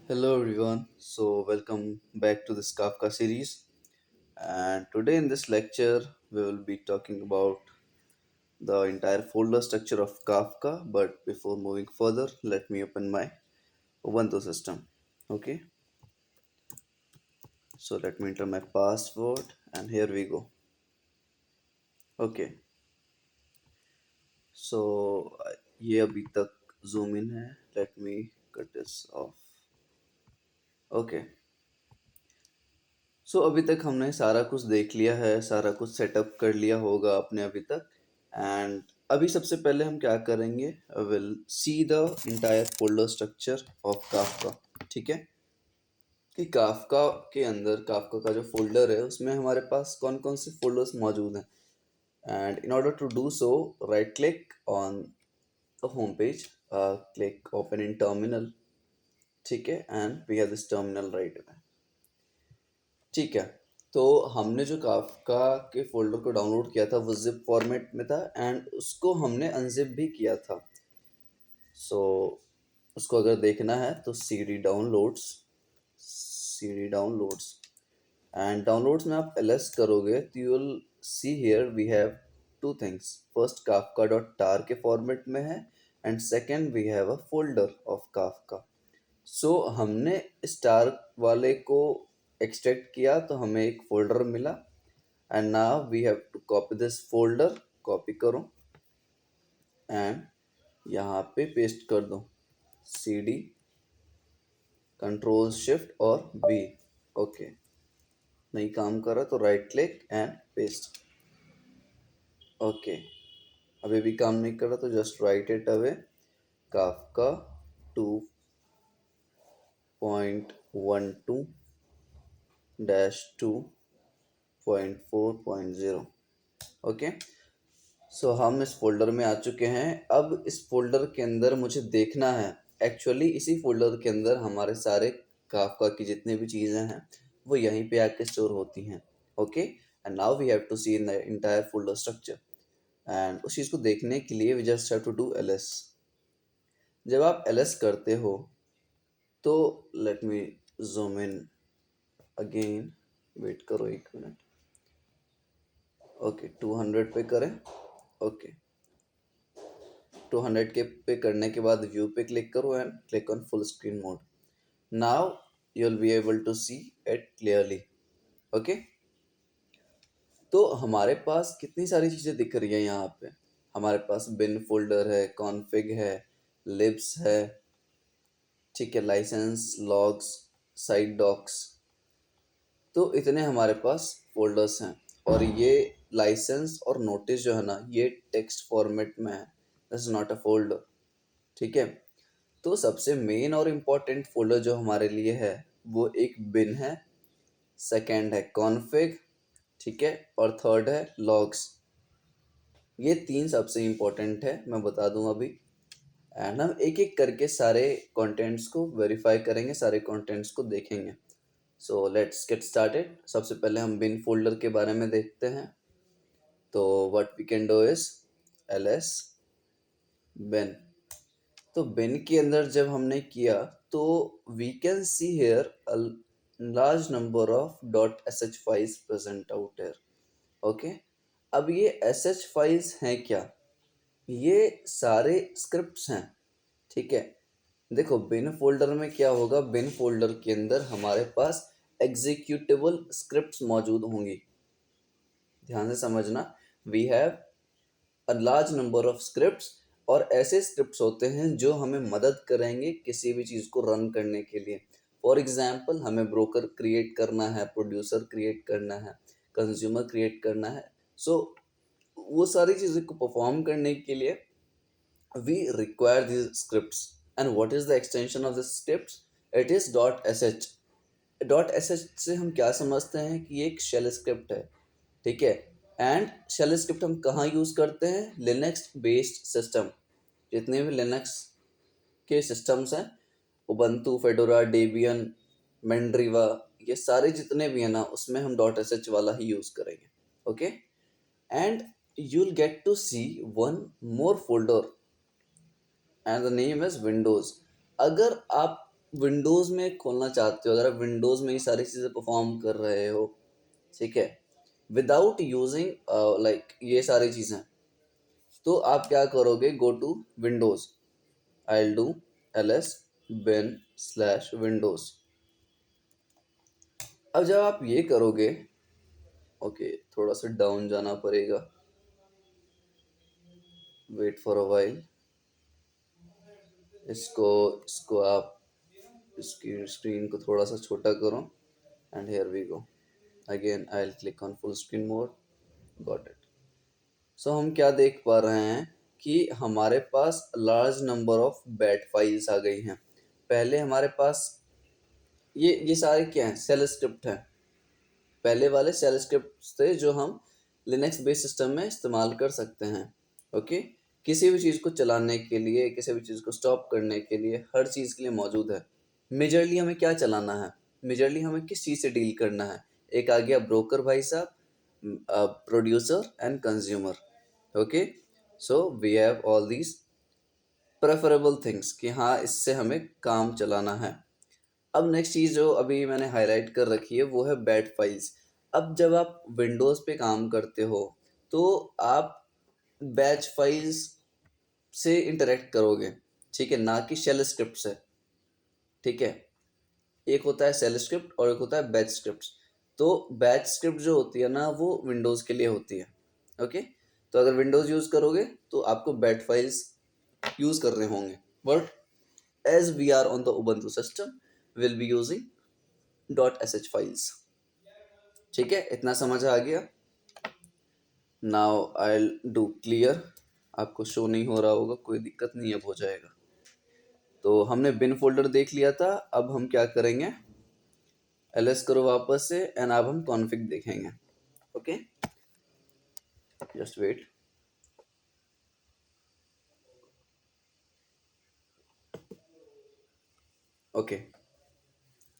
Hello everyone. Welcome back to this Kafka series. And today in this lecture we will be talking about the entire folder structure of Kafka, but before moving further, let me open my Ubuntu system. Okay? So let me enter my password and here we go. Okay. So ये अभी तक zoom in है. Let me cut this off. Okay. अभी तक हमने सारा कुछ देख लिया है, सारा कुछ सेटअप कर लिया होगा आपने अभी तक। एंड अभी सबसे पहले हम क्या करेंगे, will see the entire folder structure of Kafka. ठीक है, कि काफका के अंदर काफका का जो फोल्डर है उसमें हमारे पास कौन कौन से फोल्डर्स मौजूद हैं। And in order to do so, right click on the home page, click open in terminal. ठीक है, and we have this terminal right. ठीक है, तो हमने जो काफका के फोल्डर को डाउनलोड किया था वो जिप फॉर्मेट में था एंड उसको हमने अनजिप भी किया था। सो उसको अगर देखना है तो C D downloads and downloads में आप ls करोगे तो you will see here we have two things. First Kafka dot tar के फॉर्मेट में है and second we have a folder of Kafka. हमने स्टार वाले को एक्सट्रैक्ट किया तो हमें एक फोल्डर मिला and now we have to copy this folder. Copy करो एंड यहाँ पे पेस्ट कर दो, सी डी कंट्रोल शिफ्ट और वी। ओके, नहीं काम कर रहा तो right click and paste. Okay, अभी भी काम नहीं कर रहा तो just right it away, Kafka 2.12 -2.4.0। Okay, हम इस फोल्डर में आ चुके हैं। अब इस फोल्डर के अंदर मुझे देखना है, एक्चुअली इसी फोल्डर के अंदर हमारे सारे काफका की जितनी भी चीज़ें हैं वो यहीं पे आके स्टोर होती हैं। Okay, and now we have to see in the entire folder structure. And उस चीज़ को देखने के लिए we just have to do ls। जब आप ls करते हो तो let me zoom in again, wait करो एक मिनट। ओके, 200 पे करें। ओके, 200 के पे करने के बाद व्यू पे क्लिक करो and click on full screen mode. Now you will be able to see it clearly. Okay, तो हमारे पास कितनी सारी चीज़ें दिख रही हैं यहाँ पे। हमारे पास बिन फोल्डर है, कॉन्फ़िग है, लिब्स है, ठीक है, लाइसेंस, लॉग्स, साइड डॉक्स। तो इतने हमारे पास फोल्डर्स हैं और ये लाइसेंस और नोटिस जो है ना ये टेक्स्ट फॉर्मेट में है, this is not a folder. ठीक है, तो सबसे मेन और इम्पोर्टेंट फोल्डर जो हमारे लिए है वो एक बिन है, सेकंड है कॉन्फ़िग, ठीक है, और थर्ड है लॉग्स। ये तीन सबसे इम्पोर्टेंट है, मैं बता दूं अभी। एंड हम एक एक करके सारे कंटेंट्स को वेरीफाई करेंगे, सारे कंटेंट्स को देखेंगे। So let's get started. सबसे पहले हम बिन फोल्डर के बारे में देखते हैं। तो what we can do is ls bin। तो बिन के अंदर जब हमने किया तो we can see here a large number of dot sh files present out here. Okay, अब ये sh फाइल्स हैं क्या, ये सारे स्क्रिप्ट्स हैं। ठीक है, देखो बिन फोल्डर में क्या होगा, बिन फोल्डर के अंदर हमारे पास एग्जीक्यूटेबल स्क्रिप्ट्स मौजूद होंगी। ध्यान से समझना, we have a large number of scripts, और ऐसे स्क्रिप्ट्स होते हैं जो हमें मदद करेंगे किसी भी चीज़ को रन करने के लिए। फॉर एग्जांपल, हमें ब्रोकर क्रिएट करना है, प्रोड्यूसर क्रिएट करना है, कंज्यूमर क्रिएट करना है। सो वो सारी चीज़ें को परफॉर्म करने के लिए we require these scripts. And what is the extension of the scripts? It is .sh। .sh से हम क्या समझते हैं कि ये एक शेल स्क्रिप्ट है। ठीक है, एंड शेल स्क्रिप्ट हम कहाँ यूज़ करते हैं, लिनक्स बेस्ड सिस्टम। जितने भी लिनक्स के सिस्टम्स हैं, उबंटू, फेडोरा, डेबियन, मेंड्रीवा, ये सारे जितने भी हैं ना उसमें हम .sh वाला ही यूज़ करेंगे। Okay, and you'll get to see one more folder and the name is Windows। अगर आप विंडोज़ में खोलना चाहते हो, अगर आप विंडोज़ में ही सारी चीज़ें परफॉर्म कर रहे हो, ठीक है, विदाउट यूजिंग लाइक ये सारी चीज़ें, तो आप क्या करोगे, go to Windows, I will do ls bin slash Windows. अब जब आप ये करोगे, ओके थोड़ा सा डाउन जाना पड़ेगा, वेट फॉर अ वाइल, इसको इसको आप इसकी स्क्रीन को थोड़ा सा छोटा करो and here we go, again I will click on full screen mode, got it. So हम क्या देख पा रहे हैं कि हमारे पास large number of bat files आ गई हैं। पहले हमारे पास ये सारे क्या हैं, सेल स्क्रिप्ट हैं, पहले वाले सेल स्क्रिप्ट थे जो हम लिनक्स बेस्ड सिस्टम में इस्तेमाल कर सकते हैं। ओके, किसी भी चीज़ को चलाने के लिए, किसी भी चीज़ को स्टॉप करने के लिए, हर चीज़ के लिए मौजूद है। मेजरली हमें क्या चलाना है, मेजरली हमें किस चीज़ से डील करना है, एक आ गया ब्रोकर भाई साहब, producer and consumer. Okay, so we have all these preferable things कि हाँ इससे हमें काम चलाना है। अब नेक्स्ट चीज़ जो अभी मैंने हाईलाइट कर रखी है वो है बैट फाइल्स। अब जब आप विंडोज़ पे काम करते हो तो आप बैच फाइल्स से इंटरेक्ट करोगे, ठीक है, ना कि शेल स्क्रिप्ट से, ठीक है। एक होता है सेल स्क्रिप्ट और एक होता है बैच स्क्रिप्ट। तो बैच स्क्रिप्ट जो होती है ना वो विंडोज़ के लिए होती है। ओके, तो अगर विंडोज़ यूज़ करोगे तो आपको बैट फाइल्स यूज़ कर रहे होंगे, but as we are on the Ubuntu system will be using .sh files. ठीक है, इतना समझ आ गया। नाउ आई डू क्लियर, आपको शो नहीं हो रहा होगा, कोई दिक्कत नहीं, अब हो जाएगा। तो हमने बिन फोल्डर देख लिया था, अब हम क्या करेंगे, ls करो वापस से एंड अब हम कॉन्फ़िग देखेंगे। Okay, just wait. Okay,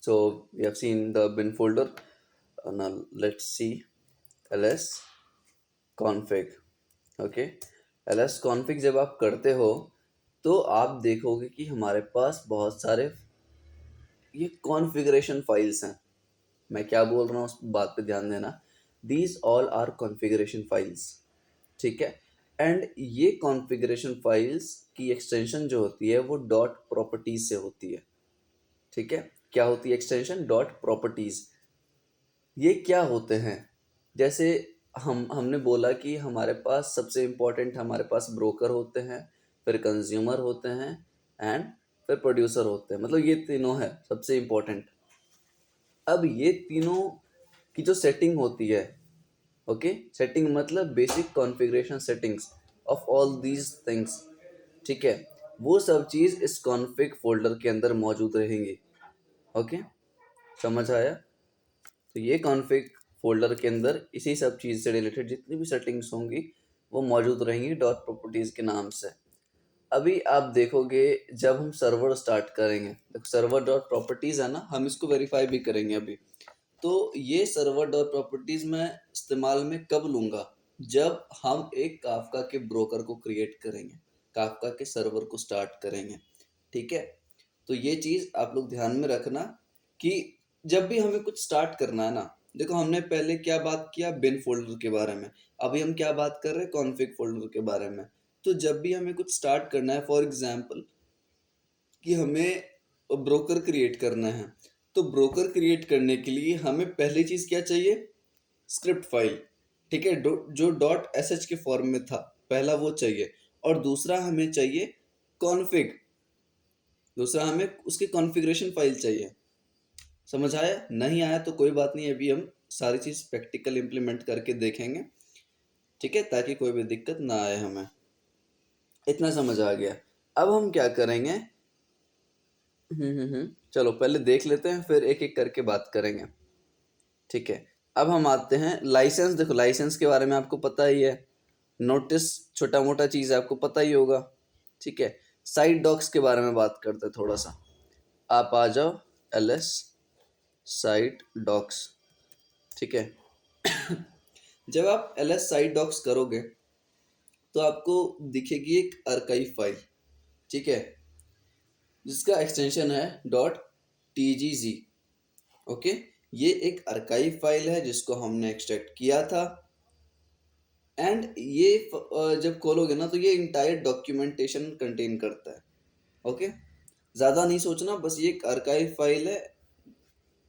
so we have seen the bin folder. Now let's see ls config. Okay, ls config जब आप करते हो तो आप देखोगे कि हमारे पास बहुत सारे ये कॉन्फ़िगरेशन फाइल्स हैं। मैं क्या बोल रहा हूँ उस बात पे ध्यान देना, these all are configuration files, ठीक है। एंड ये कॉन्फ़िगरेशन फाइल्स की एक्सटेंशन जो होती है वो डॉट प्रॉपर्टीज से होती है, ठीक है। क्या होती है एक्सटेंशन, डॉट प्रॉपर्टीज। ये क्या होते हैं, जैसे हमने बोला कि हमारे पास सबसे इम्पोर्टेंट हमारे पास ब्रोकर होते हैं, फिर कंज्यूमर होते हैं एंड फिर प्रोड्यूसर होते हैं, मतलब ये तीनों है सबसे इम्पोर्टेंट। अब ये तीनों की जो सेटिंग होती है, ओके, सेटिंग मतलब basic configuration settings of all these things, ठीक है, वो सब चीज़ इस कॉन्फ़िग फोल्डर के अंदर मौजूद रहेंगी। ओके, समझ आया। तो ये कॉन्फ़िग फोल्डर के अंदर इसी सब चीज़ से रिलेटेड जितनी भी सेटिंग्स होंगी वो मौजूद रहेंगी डॉट प्रॉपर्टीज़ के नाम से। अभी आप देखोगे जब हम सर्वर स्टार्ट करेंगे, देखो सर्वर डॉट प्रॉपर्टीज़ है ना, हम इसको वेरीफाई भी करेंगे अभी। तो ये सर्वर डॉट प्रॉपर्टीज़ मैं इस्तेमाल में कब लूँगा, जब हम एक काफका के ब्रोकर को क्रिएट करेंगे, काफका के सर्वर को स्टार्ट करेंगे, ठीक है। तो ये चीज़ आप लोग ध्यान में रखना कि जब भी हमें कुछ स्टार्ट करना है ना, देखो हमने पहले क्या बात किया, बिन फोल्डर के बारे में, अभी हम क्या बात कर रहे हैं, कॉन्फ़िग फोल्डर के बारे में। तो जब भी हमें कुछ स्टार्ट करना है, फॉर एग्जांपल कि हमें ब्रोकर क्रिएट करना है, तो ब्रोकर क्रिएट करने के लिए हमें पहली चीज़ क्या चाहिए, स्क्रिप्ट फाइल, ठीक है, जो डॉट sh के फॉर्म में था, पहला वो चाहिए। और दूसरा हमें चाहिए कॉन्फ़िग, दूसरा हमें उसकी कॉन्फ़िगरेशन फाइल चाहिए। समझ आया, नहीं आया तो कोई बात नहीं, अभी हम सारी चीज़ प्रैक्टिकल इम्प्लीमेंट करके देखेंगे, ठीक है, ताकि कोई भी दिक्कत ना आए हमें। इतना समझ आ गया। अब हम क्या करेंगे, चलो पहले देख लेते हैं फिर एक एक करके बात करेंगे, ठीक है। अब हम आते हैं लाइसेंस। देखो लाइसेंस के बारे में आपको पता ही है, नोटिस छोटा मोटा चीज़ आपको पता ही होगा, ठीक है। साइड डॉक्स के बारे में बात करते हैं थोड़ा सा। आप आ जाओ ls साइड डॉक्स, ठीक है। जब आप ls साइड डॉक्स करोगे तो आपको दिखेगी एक आर्काइव फाइल, ठीक है। जिसका एक्सटेंशन है .tgz। ओके, ये एक आर्काइव फाइल है जिसको हमने एक्सट्रैक्ट किया था। एंड ये जब खोलोगे ना तो ये इंटायर डॉक्यूमेंटेशन कंटेन करता है। ओके, ज़्यादा नहीं सोचना, बस ये एक आर्काइव फाइल है,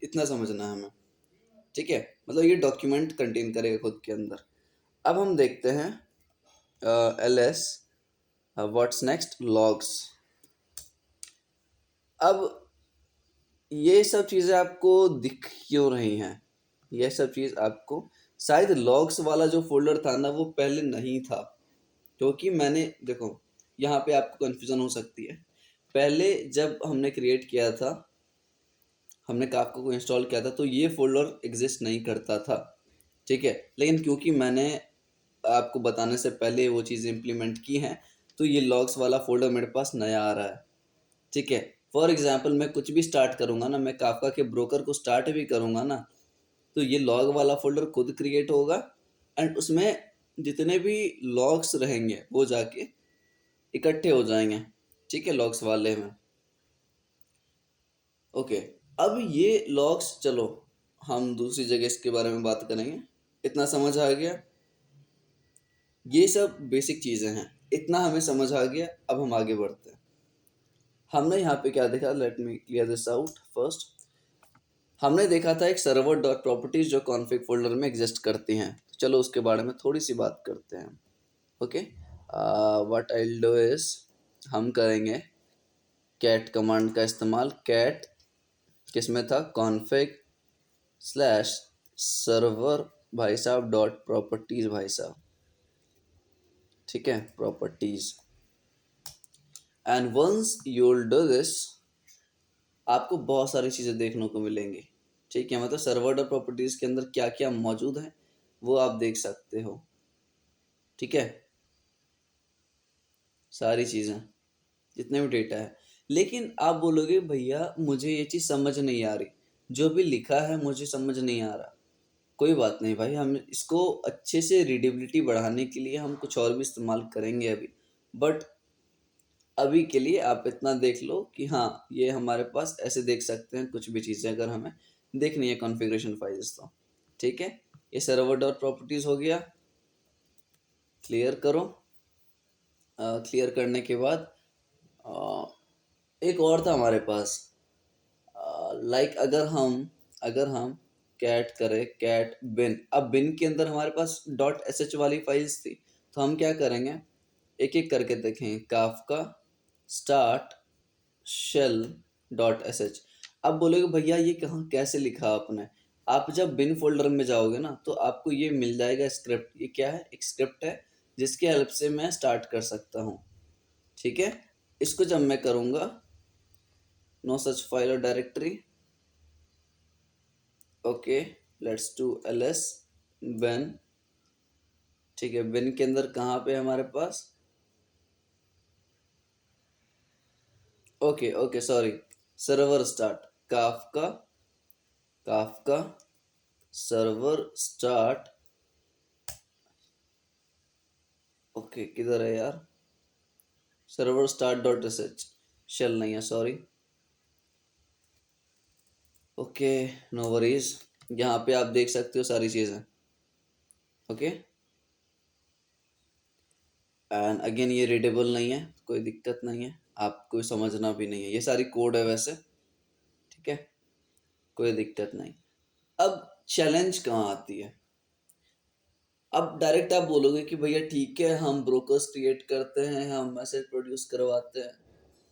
इतना समझना है हमें। ठीक है, मतलब ये डॉक्यूमेंट कंटेन करेगा खुद के अंदर। अब हम देखते हैं ls व्हाट्स नेक्स्ट लॉग्स। अब ये सब चीज़ें आपको दिख क्यों रही हैं? ये सब चीज़ आपको शायद लॉग्स वाला जो फोल्डर था ना वो पहले नहीं था, क्योंकि मैंने देखो यहाँ पे आपको कन्फ्यूज़न हो सकती है। पहले जब हमने क्रिएट किया था, हमने काफका को इंस्टॉल किया था, तो ये फोल्डर एग्जिस्ट नहीं करता था। ठीक है, लेकिन क्योंकि मैंने आपको बताने से पहले वो चीज़ इम्प्लीमेंट की हैं, तो ये लॉग्स वाला फोल्डर मेरे पास नया आ रहा है। ठीक है, फॉर एग्जाम्पल मैं कुछ भी स्टार्ट करूँगा ना, मैं काफका के ब्रोकर को स्टार्ट भी करूँगा ना, तो ये लॉग वाला फोल्डर खुद क्रिएट होगा एंड उसमें जितने भी लॉग्स रहेंगे वो जाके इकट्ठे हो जाएंगे। ठीक है, लॉग्स वाले में। ओके, अब ये लॉग्स, चलो हम दूसरी जगह इसके बारे में बात करेंगे। इतना समझ आ गया? ये सब बेसिक चीज़ें हैं, इतना हमें समझ आ गया। अब हम आगे बढ़ते हैं। हमने यहाँ पे क्या देखा, late me clear this out first. हमने देखा था एक सर्वर डॉट प्रॉपर्टीज जो कॉन्फ़िग फोल्डर में एग्जिस्ट करती हैं। तो चलो उसके बारे में थोड़ी सी बात करते हैं। Okay, what I will do is, हम करेंगे कैट कमांड का इस्तेमाल। कैट किस में था, कॉन्फ़िग स्लैश सर्वर भाई साहब डॉट प्रॉपर्टीज भाई साहब। ठीक है, properties. And once you will do this, आपको बहुत सारी चीज़ें देखने को मिलेंगी। ठीक है, मतलब सर्वर डॉट प्रॉपर्टीज के अंदर क्या क्या मौजूद है वो आप देख सकते हो। ठीक है, सारी चीज़ें, जितने भी डेटा है। लेकिन आप बोलोगे भैया मुझे ये चीज़ समझ नहीं आ रही, जो भी लिखा है मुझे समझ नहीं आ रहा। कोई बात नहीं भाई, हम इसको अच्छे से रीडेबिलिटी बढ़ाने के लिए हम कुछ और भी इस्तेमाल करेंगे अभी। बट अभी के लिए आप इतना देख लो कि हाँ, ये हमारे पास ऐसे देख सकते हैं कुछ भी चीज़ें अगर हमें देखनी है कॉन्फ़िगरेशन फाइल्स तो। ठीक है, ये सर्वर डॉट प्रॉपर्टीज हो गया। क्लियर करो। क्लियर करने के बाद एक और था हमारे पास, लाइक अगर हम कैट करें कैट बिन। अब बिन के अंदर हमारे पास डॉट एस वाली फाइल्स थी, तो हम क्या करेंगे, एक एक करके देखेंगे। Kafka start shell dot S. अब बोलोगे भैया ये कहाँ कैसे लिखा आपने? आप जब बिन फोल्डर में जाओगे ना तो आपको ये मिल जाएगा स्क्रिप्ट। ये क्या है, एक स्क्रिप्ट है जिसके हेल्प से मैं स्टार्ट कर सकता हूँ। ठीक है, इसको जब मैं करूँगा, नो सच फाइल और directory. Okay, let's do ls when। ठीक है, बिन के अंदर कहाँ पे हमारे पास, okay okay sorry, server start Kafka, Kafka server start. Okay, किधर है यार, server start dot sh, shell नहीं है, सॉरी। ओके, नो वरीज, यहाँ पे आप देख सकते हो सारी चीज़ें। ओके, एंड अगेन ये रीडेबल नहीं है, कोई दिक्कत नहीं है, आपको समझना भी नहीं है, ये सारी कोड है वैसे। ठीक है, कोई दिक्कत नहीं। अब चैलेंज कहाँ आती है? अब डायरेक्ट आप बोलोगे कि भैया ठीक है, हम ब्रोकर्स क्रिएट करते हैं, हम मैसेज प्रोड्यूस करवाते हैं,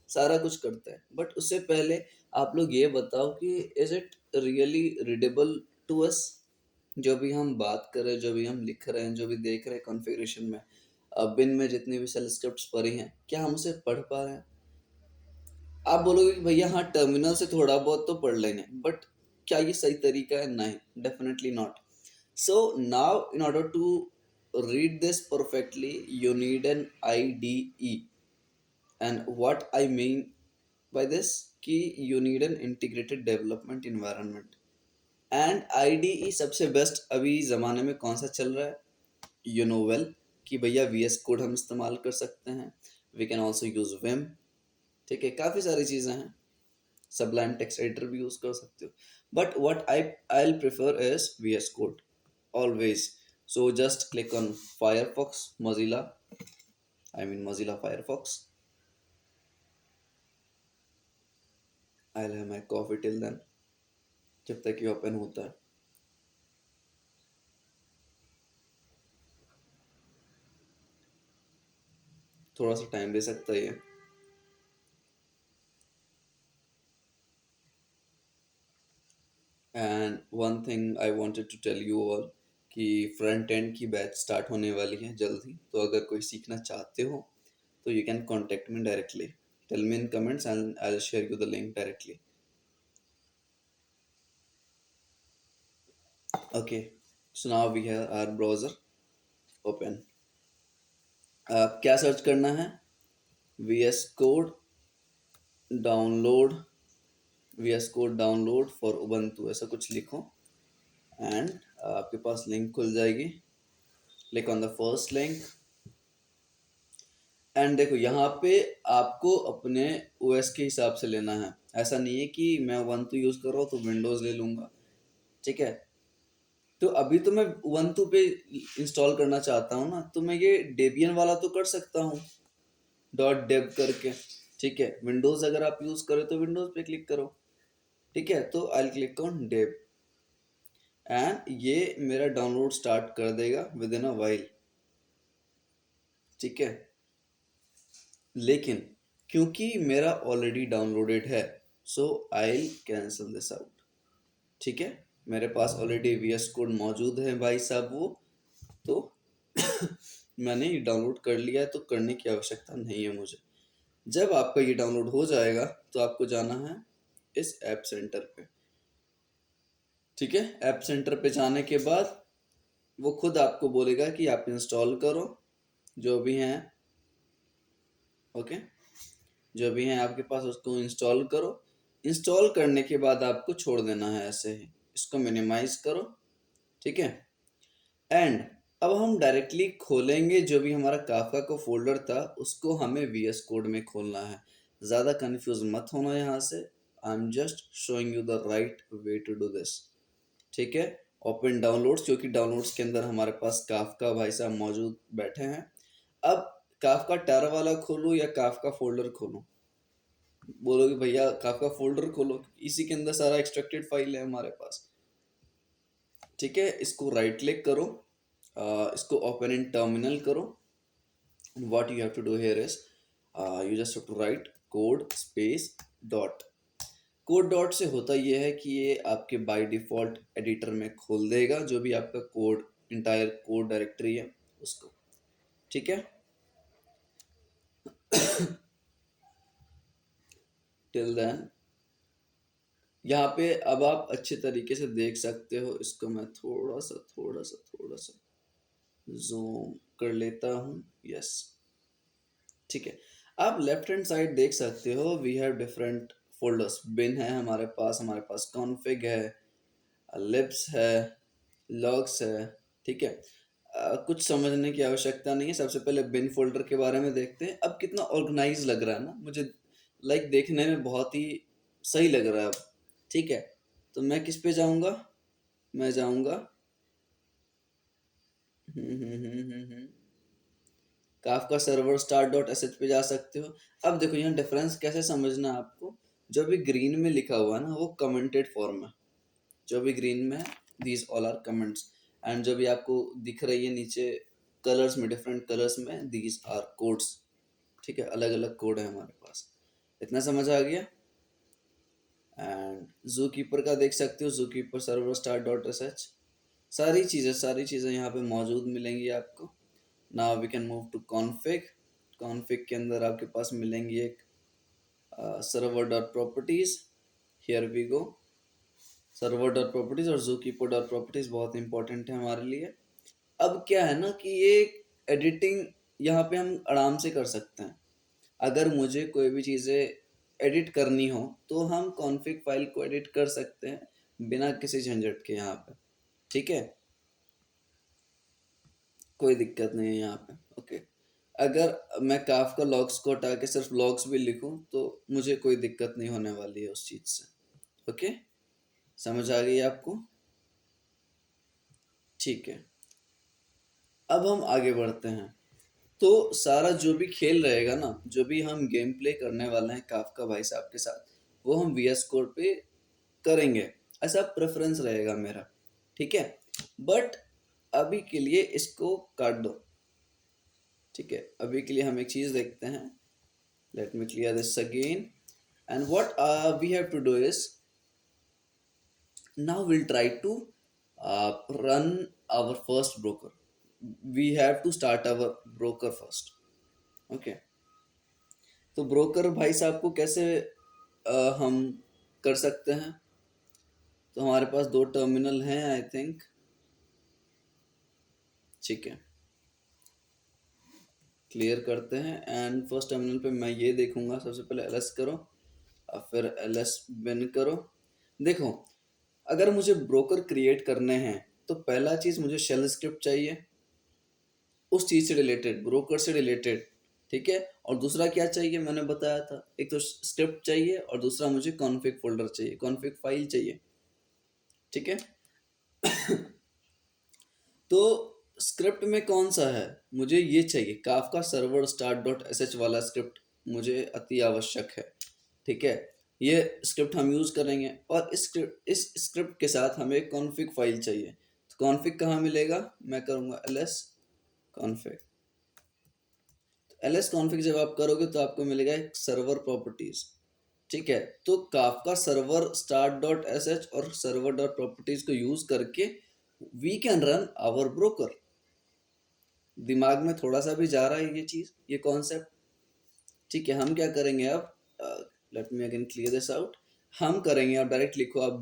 सारा कुछ करते हैं, बट उससे पहले आप लोग ये बताओ कि is it really readable to us? जो भी हम बात कर रहे हैं, जो भी हम लिख रहे हैं, जो भी देख रहे हैं कॉन्फ़िगरेशन में, बिन में जितनी भी सेल स्क्रिप्ट्स पड़ी हैं, क्या हम उसे पढ़ पा रहे हैं? आप बोलोगे कि भैया हाँ, टर्मिनल से थोड़ा बहुत तो पढ़ लेंगे, बट क्या ये सही तरीका है? नहीं, definitely not. So now in order to read this perfectly you need an IDE, and what I mean by this कि you need an integrated development environment, and IDE सबसे बेस्ट अभी ज़माने में कौन सा चल रहा है? You know well कि भैया VS Code हम इस्तेमाल कर सकते हैं, we can also use Vim। ठीक है, काफ़ी सारी चीज़ें हैं, सबलाइम टेक्स्ट एडिटर भी यूज़ कर सकते हो, but what I'll prefer is VS Code always. So just click on Firefox, Mozilla Firefox. I'll have my coffee till then, जब तक ये ओपन होता है। थोड़ा सा टाइम ले सकता है ये। And one thing I wanted to tell you all कि फ्रंट एंड की बैच स्टार्ट होने वाली है जल्दी, तो अगर कोई सीखना चाहते हो तो you can contact me directly, tell me in comments and I will share you the link directly. Okay, so now we have our browser open. क्या सर्च करना है? VS code download, VS code download for Ubuntu, ऐसा कुछ लिखो and आपके पास link खुल जाएगी। Click on the first link and देखो यहाँ पे आपको अपने OS के हिसाब से लेना है। ऐसा नहीं है कि मैं उबंटू यूज कर रहा हूँ तो विंडोज ले लूंगा, ठीक है। तो अभी तो मैं उबंटू पे इंस्टॉल करना चाहता हूँ ना, तो मैं ये डेबियन वाला तो कर सकता हूँ, .deb करके, ठीक है। विंडोज अगर आप यूज करो तो विंडोज पे क्लिक करो, ठीक है। तो आई क्लिक ऑन डेब एंड ये मेरा डाउनलोड स्टार्ट कर देगा विद इन अ वाइल, ठीक है। लेकिन क्योंकि मेरा ऑलरेडी डाउनलोडेड है, सो आई कैंसिल दिस आउट, ठीक है। मेरे पास ऑलरेडी VS कोड मौजूद है भाई साहब, वो तो मैंने ये डाउनलोड कर लिया है, तो करने की आवश्यकता नहीं है मुझे। जब आपका ये डाउनलोड हो जाएगा तो आपको जाना है इस ऐप सेंटर पे, ठीक है। ऐप सेंटर पे जाने के बाद वो खुद आपको बोलेगा कि आप इंस्टॉल करो जो भी हैं, ओके। जो भी हैं आपके पास उसको इंस्टॉल करो। इंस्टॉल करने के बाद आपको छोड़ देना है ऐसे ही, इसको मिनिमाइज करो, ठीक है। एंड अब हम डायरेक्टली खोलेंगे जो भी हमारा काफका का फोल्डर था, उसको हमें VS कोड में खोलना है। ज़्यादा कंफ्यूज मत होना यहाँ से, I am just showing you the right way to do this, ठीक है। ओपन डाउनलोड्स, क्योंकि डाउनलोड्स के अंदर हमारे पास काफका भाई साहब मौजूद बैठे हैं। अब काफका टर वाला खोलूं या काफका फोल्डर खोलूं? बोलोगे भैया काफका फोल्डर खोलो, इसी के अंदर सारा एक्सट्रैक्टेड फाइल है हमारे पास, ठीक है। इसको राइट क्लिक करो, इसको ओपन इन टर्मिनल करो। what you have to do here is you just have to write code space dot। Code dot से होता ये है कि ये आपके बाय डिफॉल्ट एडिटर में खोल देगा जो भी आपका कोड, इंटायर कोड डायरेक्टरी है उसको, ठीक है। टिल देन यहाँ पे अब आप अच्छे तरीके से देख सकते हो। इसको मैं थोड़ा सा जूम कर लेता हूँ, यस, ठीक है। आप लेफ्ट हैंड साइड देख सकते हो, वी हैव डिफरेंट फोल्डर्स। बिन है हमारे पास कॉन्फ़िग है, लिब्स है, लॉग्स है, ठीक है। कुछ समझने की आवश्यकता नहीं है। सबसे पहले बिन फोल्डर के बारे में देखते हैं। अब कितना ऑर्गेनाइज लग रहा है ना मुझे, लाइक देखने में बहुत ही सही लग रहा है अब, ठीक है। तो मैं किस पे जाऊंगा? मैं जाऊंगा Kafka server start dot SH पे जा सकते हो। अब देखो यहाँ डिफरेंस कैसे समझना है आपको। जो भी ग्रीन में लिखा हुआ है ना वो कमेंटेड फॉर्म है, जो भी ग्रीन में है these all are comments. And जो भी आपको दिख रही है नीचे कलर्स में, डिफरेंट कलर्स में, दीज आर कोड्स, ठीक है। अलग अलग कोड है हमारे पास, इतना समझ आ गया। एंड जू कीपर का देख सकते हो, ZooKeeper server start dot S H, सारी चीज़ें यहाँ पे मौजूद मिलेंगी आपको। Now we can move to config. Config के अंदर आपके पास मिलेंगी एक server dot properties, here we go. Server dot properties और जू कीपर डॉट प्रॉपर्टीज बहुत इंपॉर्टेंट है हमारे लिए। अब क्या है ना कि ये एडिटिंग यहाँ पे हम आराम से कर सकते हैं। अगर मुझे कोई भी चीज़ें एडिट करनी हो तो हम कॉन्फ़िग फाइल को एडिट कर सकते हैं बिना किसी झंझट के यहाँ पे, ठीक है। कोई दिक्कत नहीं है यहाँ पे, ओके। अगर मैं काफका लॉग्स को हटा के सिर्फ लॉग्स भी लिखूं तो मुझे कोई दिक्कत नहीं होने वाली है उस चीज से। ओके, समझ आ गई आपको? ठीक है, अब हम आगे बढ़ते हैं। तो सारा जो भी खेल रहेगा ना, जो भी हम गेम प्ले करने वाले हैं काफका भाई साहब के साथ, वो हम वीएस कोड पे करेंगे, ऐसा प्रेफरेंस रहेगा मेरा। ठीक है, बट अभी के लिए इसको काट दो। ठीक है, अभी के लिए हम एक चीज देखते हैं। Let me clear this again, and what we have to do is, now we'll try to run our first broker. We have to start our broker first. Okay, तो ब्रोकर भाई साहब को कैसे हम कर सकते हैं? तो हमारे पास दो टर्मिनल हैं आई थिंक। ठीक है, क्लियर करते हैं। एंड फर्स्ट टर्मिनल पे मैं ये देखूंगा, सबसे पहले ls करो और फिर ls bin करो। देखो, अगर मुझे ब्रोकर क्रिएट करने हैं तो पहला चीज मुझे शेल स्क्रिप्ट चाहिए उस चीज से रिलेटेड, ब्रोकर से रिलेटेड। ठीक है, और दूसरा क्या चाहिए मैंने बताया था, एक तो स्क्रिप्ट चाहिए और दूसरा मुझे कॉन्फ़िग फोल्डर चाहिए, कॉन्फ़िग फाइल चाहिए। ठीक है, तो स्क्रिप्ट में कौन सा है, मुझे ये चाहिए Kafka server start dot sh वाला स्क्रिप्ट मुझे अति आवश्यक है। ठीक है, ये स्क्रिप्ट हम यूज करेंगे और इस स्क्रिप्ट के साथ हमें एक कॉन्फ़िग फाइल चाहिए। तो कॉन्फ़िग कहाँ मिलेगा, मैं करूँगा ls कॉन्फ़िग। ls कॉन्फ़िग जब आप करोगे तो आपको मिलेगा एक सर्वर प्रॉपर्टीज। ठीक है, तो Kafka server start dot sh और सर्वर डॉट प्रॉपर्टीज को यूज करके we can run our broker. दिमाग में थोड़ा सा भी जा रहा है ये चीज, ये कॉन्सेप्ट? ठीक है, हम क्या करेंगे अब, let me again clear this out. हम करेंगे, आप डायरेक्ट लिखो, आप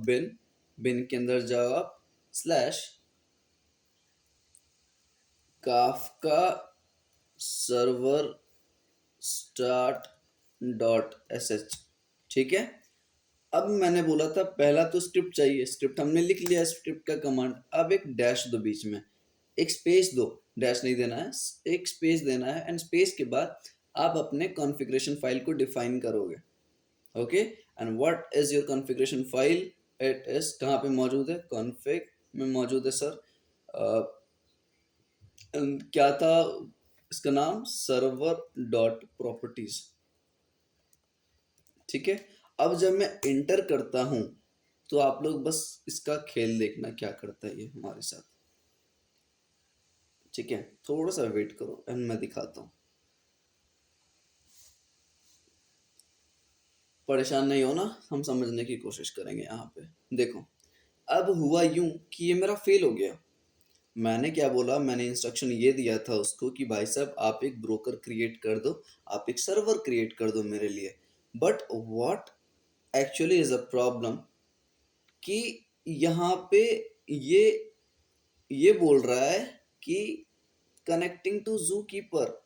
बिन के अंदर जाओ, आप slash Kafka server start dot sh। ठीक है, अब मैंने बोला था पहला तो स्क्रिप्ट चाहिए, स्क्रिप्ट हमने लिख लिया, स्क्रिप्ट का कमांड। अब एक डैश दो बीच में, एक स्पेस दो, डैश नहीं देना है, एक स्पेस देना है। एंड स्पेस के बाद आप अपने कॉन्फ़िगरेशन फाइल को डिफाइन करोगे। Okay, and what is your configuration file? It is कहाँ पे मौजूद है, कॉन्फ़िग में मौजूद है सर। क्या था इसका नाम, सर्वर डॉट प्रॉपर्टीज। ठीक है, अब जब मैं इंटर करता हूं तो आप लोग बस इसका खेल देखना क्या करता है ये हमारे साथ। ठीक है, थोड़ा सा वेट करो एंड मैं दिखाता हूँ। परेशान नहीं हो ना, हम समझने की कोशिश करेंगे यहाँ पे। देखो, अब हुआ यूं कि ये मेरा फेल हो गया। मैंने क्या बोला, मैंने इंस्ट्रक्शन ये दिया था उसको कि भाई साहब आप एक ब्रोकर क्रिएट कर दो, आप एक सर्वर क्रिएट कर दो मेरे लिए। But what actually is a problem कि यहाँ पे ये ये बोल रहा है कि कनेक्टिंग टू जू कीपर।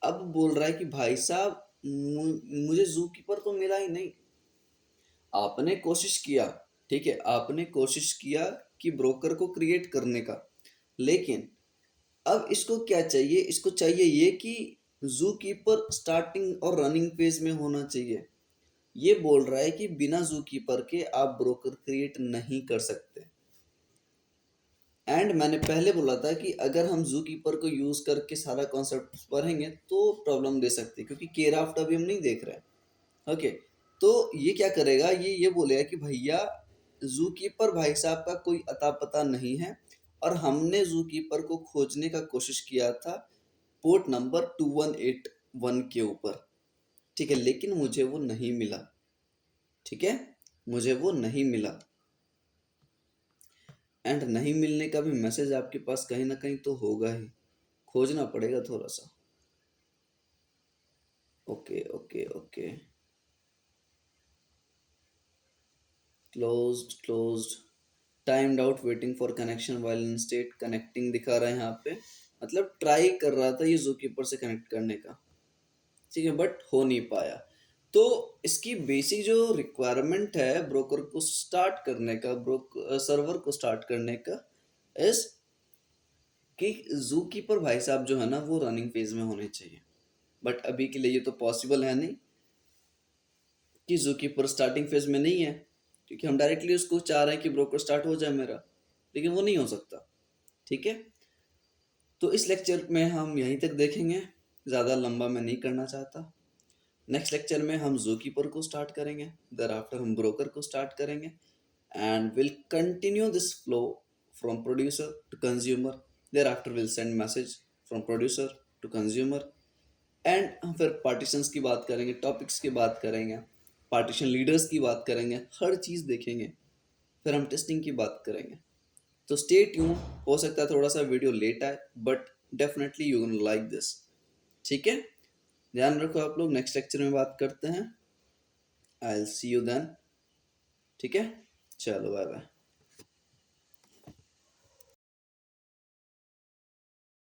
अब बोल रहा है कि भाई साहब मुझे जू कीपर तो मिला ही नहीं। आपने कोशिश किया, ठीक है, आपने कोशिश किया कि ब्रोकर को क्रिएट करने का, लेकिन अब इसको क्या चाहिए, इसको चाहिए ये कि जू कीपर स्टार्टिंग और रनिंग फेज में होना चाहिए। ये बोल रहा है कि बिना जू कीपर के आप ब्रोकर क्रिएट नहीं कर सकते। एंड मैंने पहले बोला था कि अगर हम जू कीपर को यूज करके सारा कॉन्सेप्ट पढ़ेंगे तो प्रॉब्लम दे सकती है, क्योंकि केराफ्ट अभी हम नहीं देख रहे। ओके, तो ये क्या करेगा, ये बोलेगा कि भैया जू कीपर भाई साहब का कोई अता पता नहीं है, और हमने जू कीपर को खोजने का कोशिश किया था पोर्ट नंबर 2181 के ऊपर। ठीक है, लेकिन मुझे वो नहीं मिला। ठीक है, मुझे वो नहीं मिला। एंड नहीं मिलने का भी मैसेज आपके पास कहीं ना कहीं तो होगा ही, खोजना पड़ेगा थोड़ा सा। Okay okay okay, closed closed, timed out, waiting for connection while in state connecting दिखा रहा है यहाँ पे। मतलब ट्राई कर रहा था ये ज़ूकीपर से कनेक्ट करने का। ठीक है, बट हो नहीं पाया। तो इसकी बेसिक जो रिक्वायरमेंट है ब्रोकर को स्टार्ट करने का, सर्वर को स्टार्ट करने का, इज कि जू कीपर भाई साहब जो है ना वो रनिंग फेज में होने चाहिए, बट अभी के लिए ये तो पॉसिबल है नहीं कि जू कीपर स्टार्टिंग फेज में नहीं है, क्योंकि हम डायरेक्टली उसको चाह रहे हैं कि ब्रोकर स्टार्ट हो जाए मेरा, लेकिन वो नहीं हो सकता। ठीक है, तो इस लेक्चर में हम यहीं तक देखेंगे, ज़्यादा लंबा मैं नहीं करना चाहता। नेक्स्ट लेक्चर में हम जू कीपर को स्टार्ट करेंगे, देर आफ्टर हम ब्रोकर को स्टार्ट करेंगे, and we'll continue this flow from producer to consumer. Thereafter we'll send message from producer to consumer, and हम फिर पार्टीशंस की बात करेंगे, टॉपिक्स की बात करेंगे, पार्टीशन लीडर्स की बात करेंगे, हर चीज़ देखेंगे, फिर हम टेस्टिंग की बात करेंगे। तो स्टे ट्यून, हो सकता है थोड़ा सा वीडियो लेट आए, but definitely you gonna like this. ठीक है, ध्यान रखो आप लोग, नेक्स्ट लेक्चर में बात करते हैं। I will see you then. ठीक है, चलो बाय बाय।